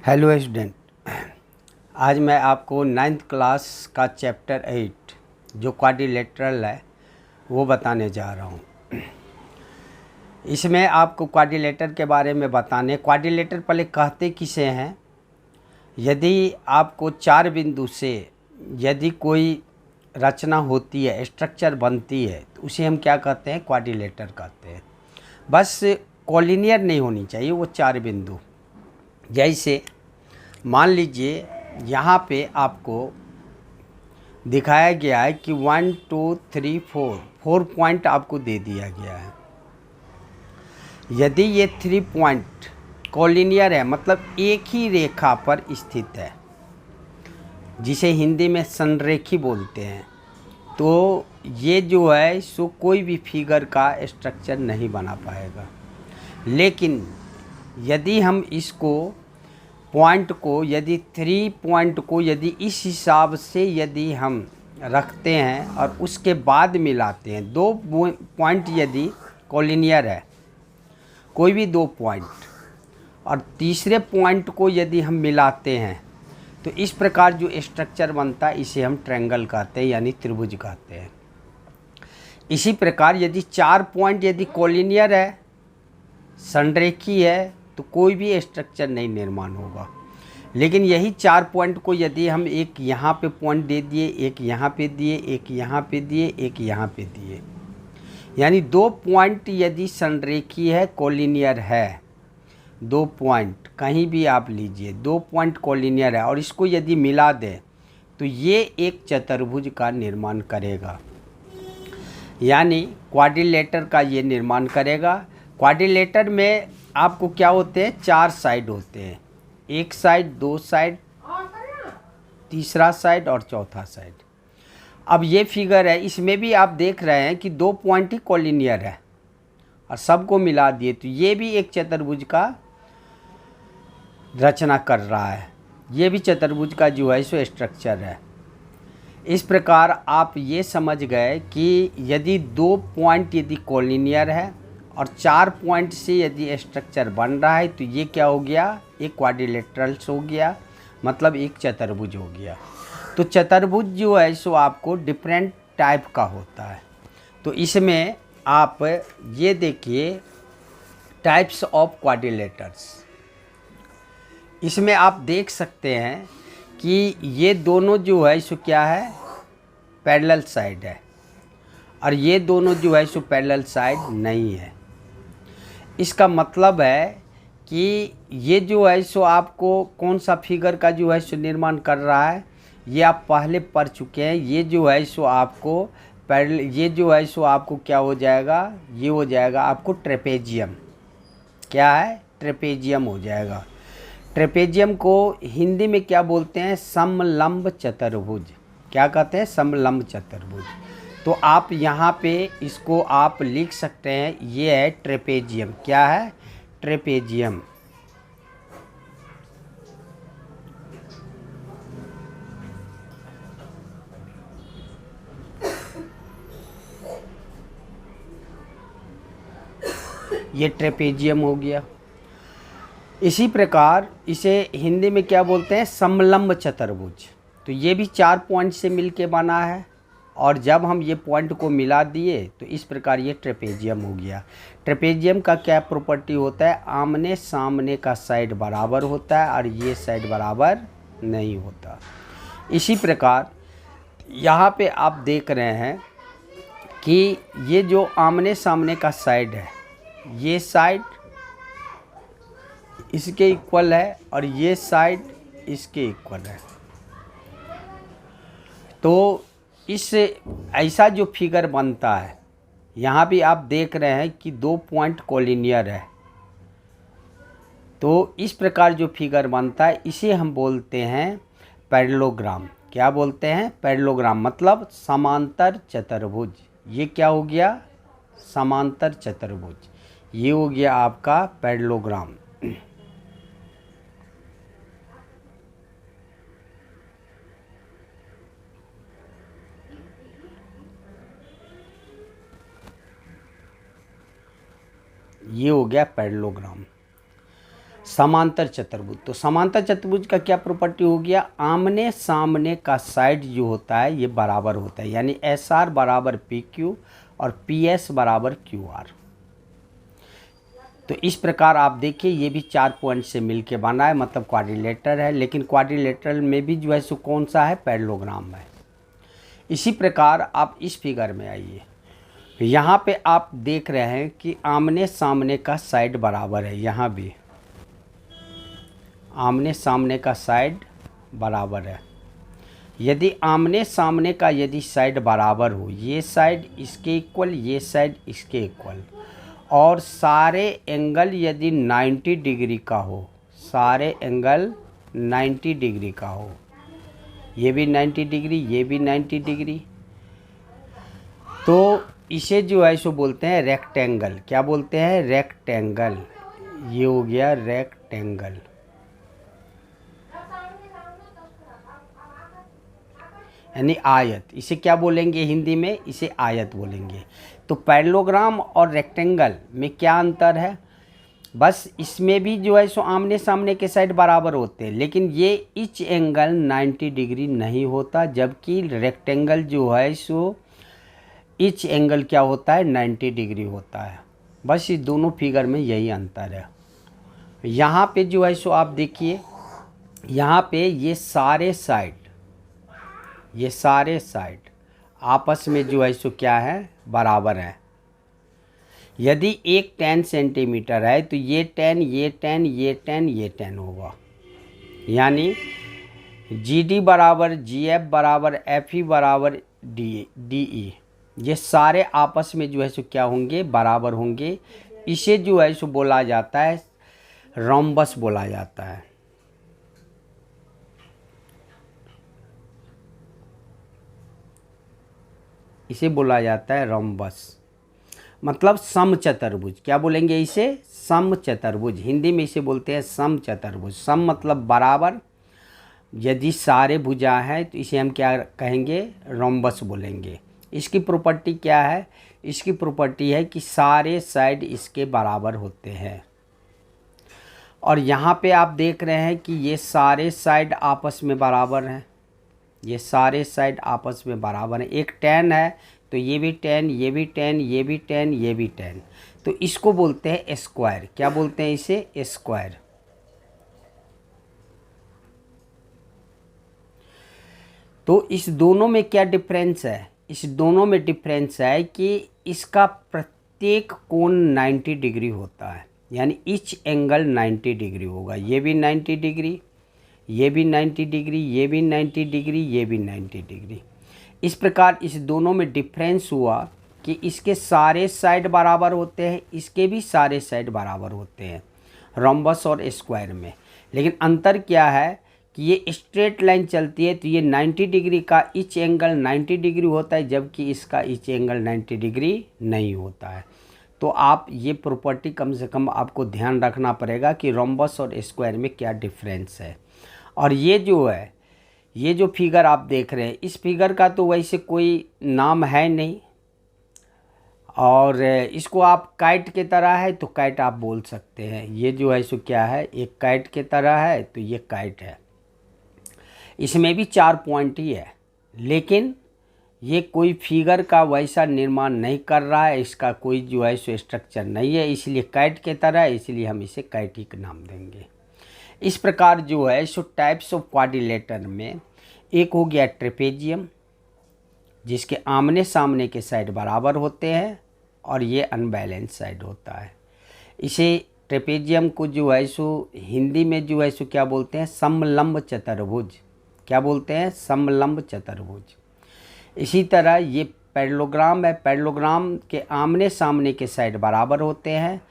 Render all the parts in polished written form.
Hello student, आज मैं आपको 9th क्लास का चैप्टर 8 जो क्वाड्रिलेटरल है वो बताने जा रहा हूँ। इसमें आपको क्वाड्रिलेटर के बारे में बताने, क्वाड्रिलेटर पहले कहते किसे हैं। यदि आपको चार बिंदु से यदि कोई रचना होती है, स्ट्रक्चर बनती है, तो उसे हम क्या कहते हैं? क्वाड्रिलेटर कहते हैं। बस कॉलिनियर नहीं होनी चाहिए वो चार बिंदु। जैसे मान लीजिए यहाँ पे आपको दिखाया गया है कि 1 2 3 4 पॉइंट आपको दे दिया गया है। यदि ये 3 पॉइंट कॉलिनियर है, मतलब एक ही रेखा पर स्थित है, जिसे हिंदी में संरेखी बोलते हैं, तो ये जो है सो कोई भी फिगर का स्ट्रक्चर नहीं बना पाएगा। लेकिन यदि हम इसको पॉइंट को, यदि 3 पॉइंट को यदि इस हिसाब से यदि हम रखते हैं और उसके बाद मिलाते हैं, 2 पॉइंट यदि कॉलिनियर है, कोई भी 2 पॉइंट, और तीसरे पॉइंट को यदि हम मिलाते हैं, तो इस प्रकार जो स्ट्रक्चर बनता है इसे हम ट्रायंगल कहते हैं, यानी त्रिभुज कहते हैं। इसी प्रकार यदि 4 पॉइंट यदि कॉलिनियर है, संरेखी है, तो कोई भी स्ट्रक्चर नहीं निर्माण होगा। लेकिन यही 4 पॉइंट को यदि हम एक यहाँ पे पॉइंट दे दिए, एक यहाँ पे दिए, एक यहाँ पे दिए, एक यहाँ पे दिए, यानी 2 पॉइंट यदि संरेखी है, कॉलिनियर है, 2 पॉइंट कहीं भी आप लीजिए, 2 पॉइंट कॉलिनियर है और इसको यदि मिला दें, तो ये एक चतुर्भुज का निर्माण करेगा, यानी क्वाड्रिलेटर का ये निर्माण करेगा। क्वाड्रिलेटर में आपको क्या होते हैं? 4 साइड होते हैं, एक साइड, 2 साइड, तीसरा साइड और चौथा साइड। अब ये फिगर है, इसमें भी आप देख रहे हैं कि 2 पॉइंट ही कॉलिनियर है और सबको मिला दिए, तो ये भी एक चतुर्भुज का रचना कर रहा है। ये भी चतुर्भुज का जो है सो स्ट्रक्चर है। इस प्रकार आप ये समझ गए कि यदि 2 पॉइंट यदि कॉलिनियर है और 4 पॉइंट से यदि स्ट्रक्चर बन रहा है, तो ये क्या हो गया? एक क्वाड्रिलेटरल्स हो गया, मतलब एक चतुर्भुज हो गया। तो चतुर्भुज जो है सो आपको डिफरेंट टाइप का होता है। तो इसमें आप ये देखिए टाइप्स ऑफ क्वाड्रिलेटर्स। इसमें आप देख सकते हैं कि ये दोनों जो है सो क्या है? पैरेलल साइड है, और ये दोनों जो है सो पैरेलल साइड नहीं है। इसका मतलब है कि ये जो है सो आपको कौन सा फिगर का जो है सो निर्माण कर रहा है, ये आप पहले पढ़ चुके हैं। ये जो है सो आपको पैरेलल, ये जो है सो आपको क्या हो जाएगा? ये हो जाएगा आपको ट्रेपेजियम। क्या है? ट्रेपेजियम हो जाएगा। ट्रेपेजियम को हिंदी में क्या बोलते हैं? समलंब चतुर्भुज। क्या कहते हैं? समलंब चतुर्भुज। तो आप यहाँ पे इसको आप लिख सकते हैं, ये है ट्रेपेजियम। क्या है? ट्रेपेजियम। ये ट्रेपेजियम हो गया। इसी प्रकार इसे हिंदी में क्या बोलते हैं? समलंब चतुर्भुज। तो ये भी 4 पॉइंट से मिलके बना है, और जब हम ये पॉइंट को मिला दिए तो इस प्रकार ये ट्रेपेजियम हो गया। ट्रेपेजियम का क्या प्रॉपर्टी होता है? आमने सामने का साइड बराबर होता है और ये साइड बराबर नहीं होता। इसी प्रकार यहाँ पे आप देख रहे हैं कि ये जो आमने सामने का साइड है, ये साइड इसके इक्वल है और ये साइड इसके इक्वल है। तो इस ऐसा जो फिगर बनता है, यहाँ भी आप देख रहे हैं कि 2 पॉइंट कॉलिनियर है, तो इस प्रकार जो फिगर बनता है इसे हम बोलते हैं पैरेललोग्राम। क्या बोलते हैं? पैरेललोग्राम, मतलब समांतर चतुर्भुज। ये क्या हो गया? समांतर चतुर्भुज। ये हो गया आपका पैरेललोग्राम। ये हो गया पैरेललोग्राम। समांतर चतुर्भुज। तो समांतर चतुर्भुज का क्या प्रॉपर्टी हो गया, आमने सामने का साइड जो होता है ये बराबर होता है, यानी एस आर बराबर पी क्यू और पी एस बराबर क्यू आर। तो इस प्रकार आप देखिए ये भी 4 पॉइंट से मिलके बना है, मतलब क्वाड्रिलेटरल है, लेकिन क्वाड्रिलेटरल में भी जो है सो कौन सा है, पैरेललोग्राम है। इसी प्रकार आप इस फिगर में आइए, यहाँ पे आप देख रहे हैं कि आमने सामने का साइड बराबर है, यहाँ भी आमने सामने का साइड बराबर है। यदि आमने सामने का यदि साइड बराबर हो, ये साइड इसके इक्वल, ये साइड इसके इक्वल, और सारे एंगल यदि 90 डिग्री का हो, सारे एंगल 90 डिग्री का हो, ये भी 90 डिग्री, ये भी 90 डिग्री, तो इसे जो है सो बोलते हैं रेक्टेंगल। क्या बोलते हैं, रेक्टेंगल। ये हो गया रेक्टेंगल। यानी आयत। इसे क्या बोलेंगे हिंदी में, इसे आयत बोलेंगे। तो पैरेललोग्राम और रेक्टेंगल में क्या अंतर है, बस इसमें भी जो है सो आमने सामने के साइड बराबर होते हैं, लेकिन ये इच एंगल 90 डिग्री नहीं होता, जबकि रेक्टेंगल जो है सो इच एंगल क्या होता है, 90 डिग्री होता है। बस इस दोनों फिगर में यही अंतर है। यहाँ पे जो है सो आप देखिए, यहाँ पे ये सारे साइड आपस में जो है सो क्या है, बराबर है। यदि एक 10 सेंटीमीटर है तो ये 10, ये 10, ये 10, ये 10 होगा, यानी जी डी बराबर जी एफ बराबर एफ ई बराबर डी ई, ये सारे आपस में जो है सो क्या होंगे, बराबर होंगे। इसे जो है सो बोला जाता है रोम्बस बोला जाता है। इसे बोला जाता है रोम्बस, मतलब समचतुर्भुज। क्या बोलेंगे इसे, समचतुर्भुज। हिंदी में इसे बोलते हैं समचतुर्भुज। सम मतलब बराबर, यदि सारे भुजा हैं तो इसे हम क्या कहेंगे, रोम्बस बोलेंगे। इसकी प्रॉपर्टी क्या है, इसकी प्रॉपर्टी है कि सारे साइड इसके बराबर होते हैं। और यहाँ पे आप देख रहे हैं कि ये सारे साइड आपस में बराबर हैं, ये सारे साइड आपस में बराबर हैं। एक 10 है तो ये भी 10, ये भी 10, ये भी 10, ये भी 10, तो इसको बोलते हैं स्क्वायर। क्या बोलते हैं इसे, स्क्वायर। तो इस दोनों में क्या डिफरेंस है, इस दोनों में डिफरेंस है कि इसका प्रत्येक कोण 90 डिग्री होता है, यानी इच एंगल 90 डिग्री होगा। ये भी 90 डिग्री, ये भी 90 डिग्री, ये भी 90 डिग्री, ये भी 90 डिग्री। इस प्रकार इस दोनों में डिफरेंस हुआ कि इसके सारे साइड बराबर होते हैं, इसके भी सारे साइड बराबर होते हैं रोम्बस और स्क्वायर में। लेकिन अंतर क्या है कि ये स्ट्रेट लाइन चलती है तो ये 90 डिग्री का इच एंगल 90 डिग्री होता है, जबकि इसका इच एंगल 90 डिग्री नहीं होता है। तो आप ये प्रॉपर्टी कम से कम आपको ध्यान रखना पड़ेगा कि रोम्बस और स्क्वायर में क्या डिफरेंस है। और ये जो है, ये जो फिगर आप देख रहे हैं, इस फिगर का तो वैसे कोई नाम है नहीं, और इसको आप काइट के तरह है तो काइट आप बोल सकते हैं। ये जो है सो क्या है, एक काइट के तरह है तो ये काइट है। इसमें भी 4 पॉइंट ही है, लेकिन ये कोई फिगर का वैसा निर्माण नहीं कर रहा है, इसका कोई जो है सो स्ट्रक्चर नहीं है, इसलिए काइट के तरह है, इसलिए हम इसे काइट ही का नाम देंगे। इस प्रकार जो है सो टाइप्स ऑफ क्वाड्रिलेटर में एक हो गया ट्रेपेजियम, जिसके आमने सामने के साइड बराबर होते हैं और ये अनबैलेंस साइड होता है। इसे ट्रेपेजियम को जो है सो हिंदी में जो है सो क्या बोलते हैं, समलंब चतुर्भुज। क्या बोलते हैं, समलंब चतुर्भुज। इसी तरह ये पैरेललोग्राम है, पैरेललोग्राम के आमने सामने के साइड बराबर होते हैं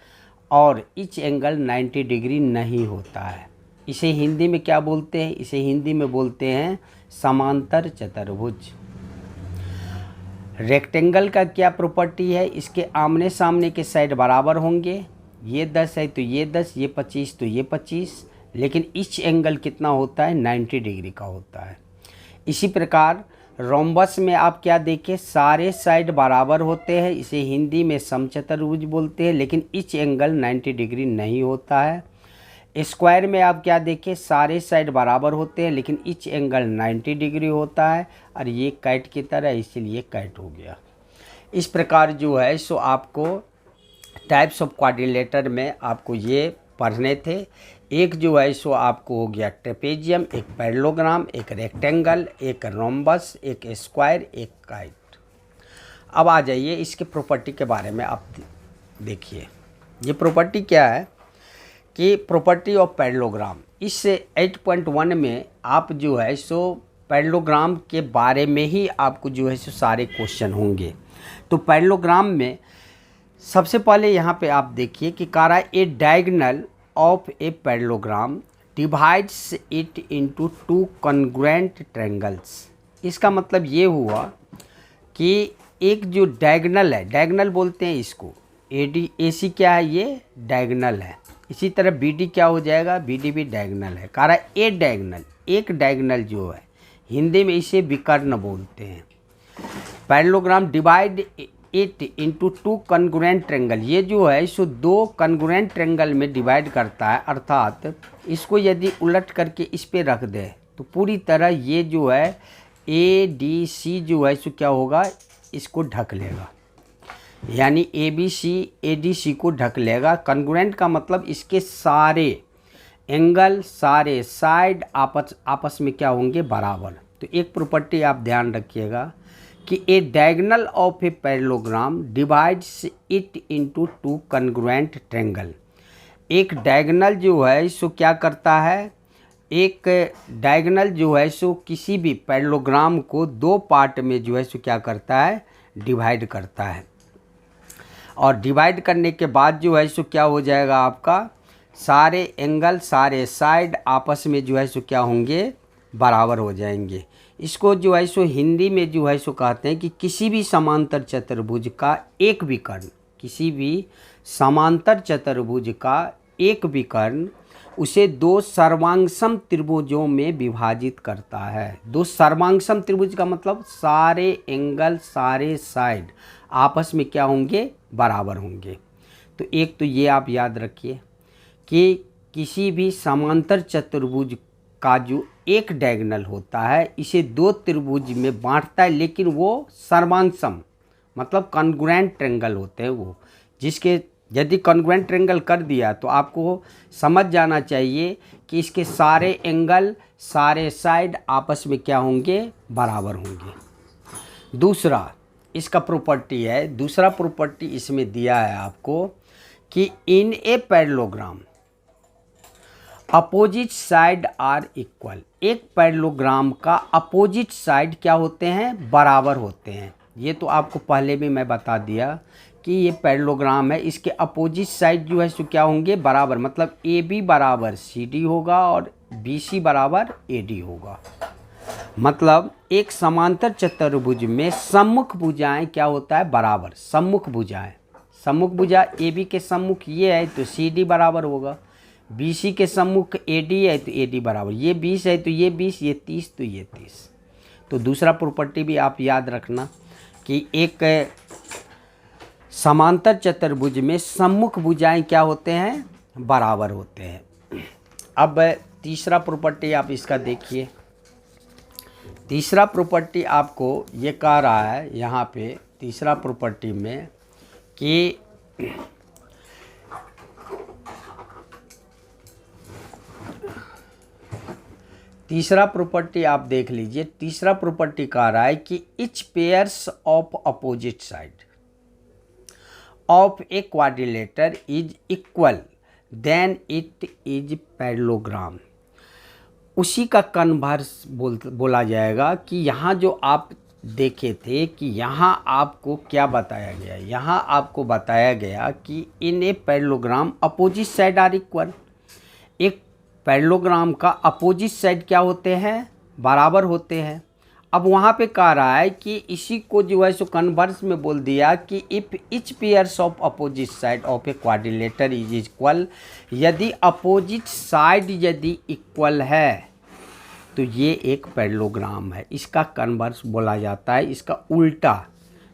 और इच एंगल 90 डिग्री नहीं होता है। इसे हिंदी में क्या बोलते हैं, इसे हिंदी में बोलते हैं समांतर चतुर्भुज। रेक्टेंगल का क्या प्रॉपर्टी है, इसके आमने सामने के साइड बराबर होंगे, ये 10 है तो ये 10, ये 25 तो ये 25, लेकिन इच एंगल कितना होता है, 90 डिग्री का होता है। इसी प्रकार रोम्बस में आप क्या देखें, सारे साइड बराबर होते हैं, इसे हिंदी में समचतुर्भुज बोलते हैं, लेकिन इच एंगल 90 डिग्री नहीं होता है। स्क्वायर में आप क्या देखें, सारे साइड बराबर होते हैं लेकिन ईच एंगल 90 डिग्री होता है, और ये कैट की तरह इसीलिए कैट हो गया। इस प्रकार जो है सो आपको टाइप्स ऑफ क्वाड्रिलेटर में आपको ये पढ़ने थे। एक जो है सो आपको हो गया ट्रेपेजियम, एक पैरेललोग्राम, एक रेक्टेंगल, एक रोम्बस, एक स्क्वायर, एक काइट। अब आ जाइए इसके प्रॉपर्टी के बारे में आप देखिए। ये प्रॉपर्टी क्या है कि प्रॉपर्टी ऑफ पैरेललोग्राम, इस 8.1 में आप जो है सो पैरेललोग्राम के बारे में ही आपको जो है सो सारे क्वेश्चन होंगे। तो पैरेललोग्राम में सबसे पहले यहाँ पे आप देखिए कि कह रहा है a diagonal of a parallelogram divides it into two congruent triangles. इसका मतलब ये हुआ कि एक जो डायगोनल है, डायगोनल बोलते हैं इसको, एडी एसी क्या है, ये डायगोनल है। इसी तरह बीडी क्या हो जाएगा, बीडी भी डायगोनल है। कह रहा है ए डायगोनल, एक डायगोनल जो है हिंदी में इसे विकर्ण बोलते हैं। Parallelogram divide it into two congruent triangle, ये जो है इसको दो कॉन्ग्रुएंट ट्रायंगल में डिवाइड करता है। अर्थात इसको यदि उलट करके इस पे रख दे तो पूरी तरह ये जो है ए डी सी जो है इसको क्या होगा, इसको ढक लेगा, यानी A B C A D C को ढक लेगा। कॉन्ग्रुएंट का मतलब इसके सारे एंगल, सारे साइड आपस में क्या होंगे, बराबर। तो एक प्रॉपर्टी आप ध्यान रखिएगा कि a diagonal of a parallelogram divides it into two congruent triangle. एक डायगोनल जो है इसको क्या करता है, एक डायगोनल जो है सो किसी भी पैरेललोग्राम को दो पार्ट में जो है सो क्या करता है, डिवाइड करता है। और डिवाइड करने के बाद जो है सो क्या हो जाएगा, आपका सारे एंगल, सारे साइड आपस में जो है सो क्या होंगे, बराबर हो जाएंगे। इसको जो है सो हिंदी में जो है सो कहते हैं कि किसी भी समांतर चतुर्भुज का एक विकर्ण, किसी भी समांतर चतुर्भुज का एक विकर्ण उसे दो सर्वांगसम त्रिभुजों में विभाजित करता है। दो सर्वांगसम त्रिभुज का मतलब सारे एंगल, सारे साइड आपस में क्या होंगे, बराबर होंगे। तो एक तो ये आप याद रखिए कि किसी भी समांतर चतुर्भुज का जो एक डायगोनल होता है इसे दो त्रिभुज में बांटता है, लेकिन वो सर्वांगसम मतलब कॉन्ग्रुएंट ट्रायंगल होते हैं वो, जिसके यदि कॉन्ग्रुएंट ट्रायंगल कर दिया तो आपको समझ जाना चाहिए कि इसके सारे एंगल, सारे साइड आपस में क्या होंगे, बराबर होंगे। दूसरा इसका प्रॉपर्टी है, दूसरा प्रॉपर्टी इसमें दिया है आपको कि in a parallelogram opposite side are equal. एक पैरेललोग्राम का अपोजिट साइड क्या होते हैं, बराबर होते हैं। ये तो आपको पहले भी मैं बता दिया कि ये पैरेललोग्राम है, इसके अपोजिट साइड जो है सो क्या होंगे, बराबर। मतलब ए बी बराबर सी डी होगा और बी सी बराबर ए डी होगा। मतलब एक समांतर चतुर्भुज में सम्मुख भुजाएं क्या होता है, बराबर। सम्मुख भुजाएं, सम्मुख भुजा ए बी के सम्मुख ये है तो सी डी बराबर होगा, बी सी के सम्मुख ए डी है तो ए डी बराबर, ये 20 है तो ये 20, ये 30 तो ये 30। तो दूसरा प्रॉपर्टी भी आप याद रखना कि एक समांतर चतुर्भुज में सम्मुख भुजाएं क्या होते हैं, बराबर होते हैं। अब तीसरा प्रॉपर्टी आप इसका देखिए। तीसरा प्रॉपर्टी आपको ये कह रहा है यहाँ पे तीसरा प्रॉपर्टी में कि तीसरा प्रॉपर्टी आप देख लीजिए। तीसरा प्रॉपर्टी कह रहा है कि each pairs of opposite side of a quadrilateral is equal then it is parallelogram. उसी का कन्वर्स बोला जाएगा कि यहाँ जो आप देखे थे कि यहाँ आपको क्या बताया गया, यहाँ आपको बताया गया कि in a parallelogram opposite side are equal. एक पैरेललोग्राम का अपोजिट साइड क्या होते हैं, बराबर होते हैं। अब वहाँ पे कह रहा है कि इसी को जो है सो कन्वर्स में बोल दिया कि if etch pairs of opposite side of a quadrilateral is equal, यदि अपोजिट साइड यदि इक्वल है तो ये एक पैरेललोग्राम है। इसका कन्वर्स बोला जाता है, इसका उल्टा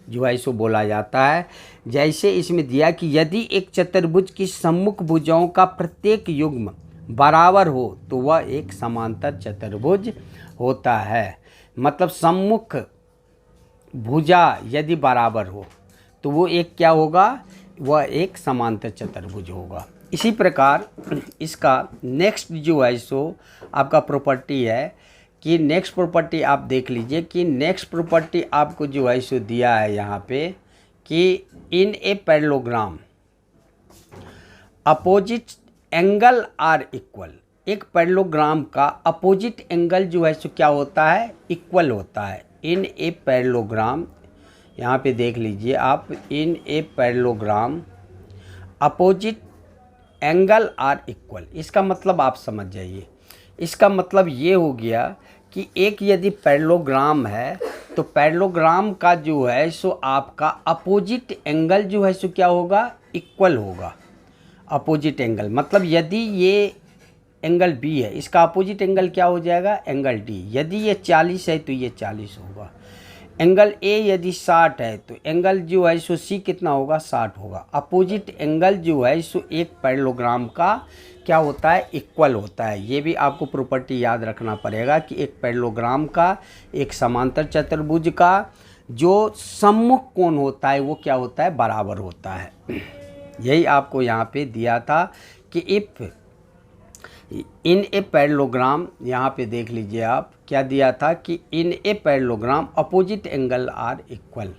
जो है सो बोला जाता है। जैसे इसमें दिया कि यदि एक चतुर्भुज की सम्मुख भुजाओं का प्रत्येक युग्म बराबर हो तो वह एक समांतर चतुर्भुज होता है। मतलब सम्मुख भुजा यदि बराबर हो तो वो एक क्या होगा, वह एक समांतर चतुर्भुज होगा। इसी प्रकार इसका नेक्स्ट जो है सो आपका प्रॉपर्टी है कि नेक्स्ट प्रॉपर्टी आप देख लीजिए कि नेक्स्ट प्रॉपर्टी आपको जो है सो दिया है यहाँ पे कि in a parallelogram opposite angle are equal. एक पैरेललोग्राम का अपोजिट एंगल जो है सो क्या होता है, इक्वल होता है। इन ए पैरेललोग्राम, यहाँ पे देख लीजिए आप, in a parallelogram opposite angle are equal. इसका मतलब आप समझ जाइए, इसका मतलब ये हो गया कि एक यदि पैरेललोग्राम है तो पैरेललोग्राम का जो है सो आपका अपोजिट एंगल जो है सो क्या होगा, इक्वल होगा। अपोजिट एंगल मतलब यदि ये एंगल बी है, इसका अपोजिट एंगल क्या हो जाएगा, एंगल डी। यदि ये 40 है तो ये 40 होगा। एंगल ए यदि 60 है तो एंगल जो है सो सी कितना होगा, 60 होगा। अपोजिट एंगल जो है सो एक पैरेललोग्राम का क्या होता है, इक्वल होता है। ये भी आपको प्रॉपर्टी याद रखना पड़ेगा कि एक पैरेललोग्राम का, एक समांतर चतुर्भुज का जो सम्मुख कोण होता है वो क्या होता है, बराबर होता है। यही आपको यहाँ पे दिया था कि इफ़ इन ए पैरेललोग्राम, यहाँ पे देख लीजिए आप क्या दिया था कि in a parallelogram opposite angle are equal.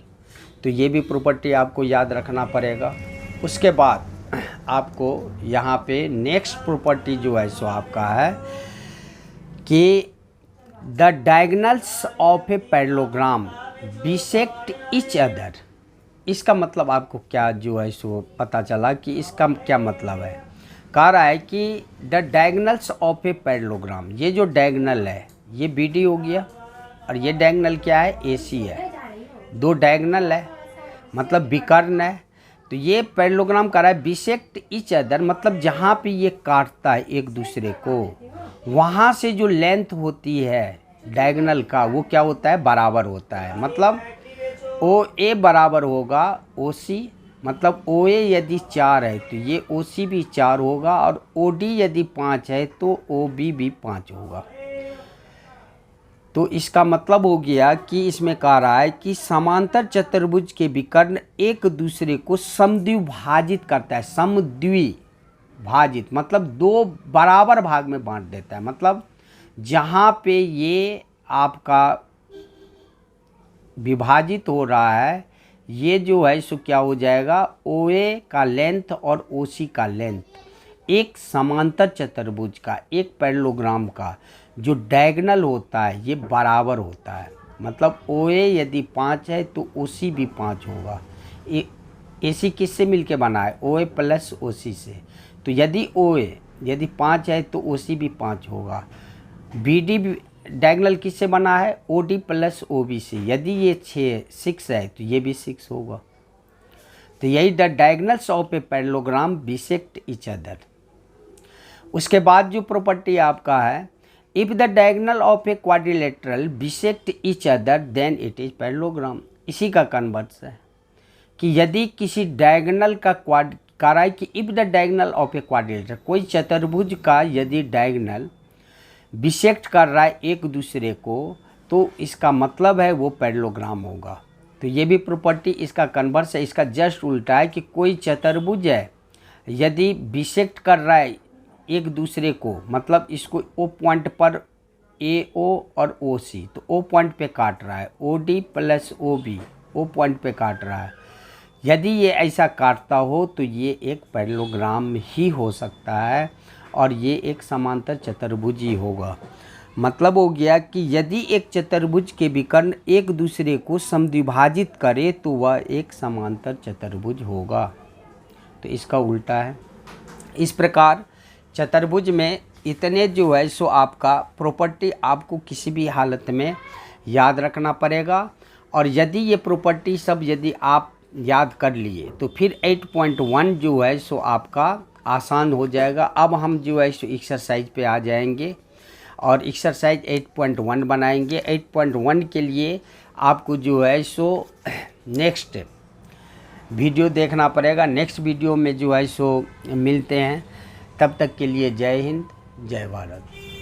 तो ये भी प्रॉपर्टी आपको याद रखना पड़ेगा। उसके बाद आपको यहाँ पे नेक्स्ट प्रॉपर्टी जो है सो आपका है कि the diagonals of a parallelogram bisect each other. इसका मतलब आपको क्या जो है सो पता चला कि इसका क्या मतलब है। कह रहा है कि the diagonals of a parallelogram, ये जो डायगोनल है ये बी डी हो गया और ये डायगोनल क्या है, ए सी है। दो डायगोनल है मतलब विकर्ण है। तो ये पैरेललोग्राम कह रहा है बिसेक्ट ईच अदर, मतलब जहाँ पे ये काटता है एक दूसरे को, वहाँ से जो लेंथ होती है डायगोनल का वो क्या होता है, बराबर होता है। मतलब ओ ए बराबर होगा ओ सी, मतलब ओ ए यदि 4 है तो ये ओ सी भी 4 होगा, और ओ डी यदि 5 है तो ओ बी भी 5 होगा। तो इसका मतलब हो गया कि इसमें कह रहा है कि समांतर चतुर्भुज के विकर्ण एक दूसरे को समद्विभाजित करता है। समद्विभाजित मतलब दो बराबर भाग में बांट देता है। मतलब जहाँ पे ये आपका विभाजित हो रहा है, ये जो है सो क्या हो जाएगा, ओ ए का लेंथ और ओ सी का लेंथ एक समांतर चतुर्भुज का, एक पैरेललोग्राम का जो डायगोनल होता है ये बराबर होता है। मतलब ओ ए यदि 5 है तो ओ सी भी 5 होगा। ए सी किससे मिलके बना है, ओ ए प्लस ओ सी से। तो यदि ओ ए यदि 5 है तो ओ सी भी 5 होगा। बी डी डायगोनल किससे बना है, O D plus O B से। यदि ये 6 है तो ये भी 6 होगा। तो यही the diagonals of a parallelogram bisect each other. उसके बाद जो प्रॉपर्टी आपका है, if the diagonal of a quadrilateral bisect each other than it is parallelogram. इसी का कन्वर्स है कि यदि किसी डायगोनल का कह रहा है कि if the diagonal of a quadrilateral, कोई चतुर्भुज का यदि डायगोनल बिसेक्ट कर रहा है एक दूसरे को, तो इसका मतलब है वो पैरेललोग्राम होगा। तो ये भी प्रॉपर्टी इसका कन्वर्स है। इसका जस्ट उल्टा है कि कोई चतुर्भुज है यदि बिसेक्ट कर रहा है एक दूसरे को, मतलब इसको ओ पॉइंट पर ए ओ और ओ सी, तो ओ पॉइंट पे काट रहा है, O D plus O B O point पे काट रहा है। यदि ये ऐसा काटता हो तो ये एक पैरेललोग्राम ही हो सकता है और ये एक समांतर चतुर्भुज ही होगा। मतलब हो गया कि यदि एक चतुर्भुज के विकर्ण एक दूसरे को समद्विभाजित करे तो वह एक समांतर चतुर्भुज होगा। तो इसका उल्टा है। इस प्रकार चतुर्भुज में इतने जो है सो आपका प्रॉपर्टी आपको किसी भी हालत में याद रखना पड़ेगा। और यदि ये प्रॉपर्टी सब यदि आप याद कर लिए तो फिर 8.1 जो है सो आपका आसान हो जाएगा। अब हम जो है सो एक्सरसाइज पे आ जाएंगे और एक्सरसाइज 8.1 बनाएंगे। 8.1 के लिए आपको जो है सो नेक्स्ट वीडियो देखना पड़ेगा। नेक्स्ट वीडियो में जो है सो मिलते हैं। तब तक के लिए जय हिंद, जय भारत।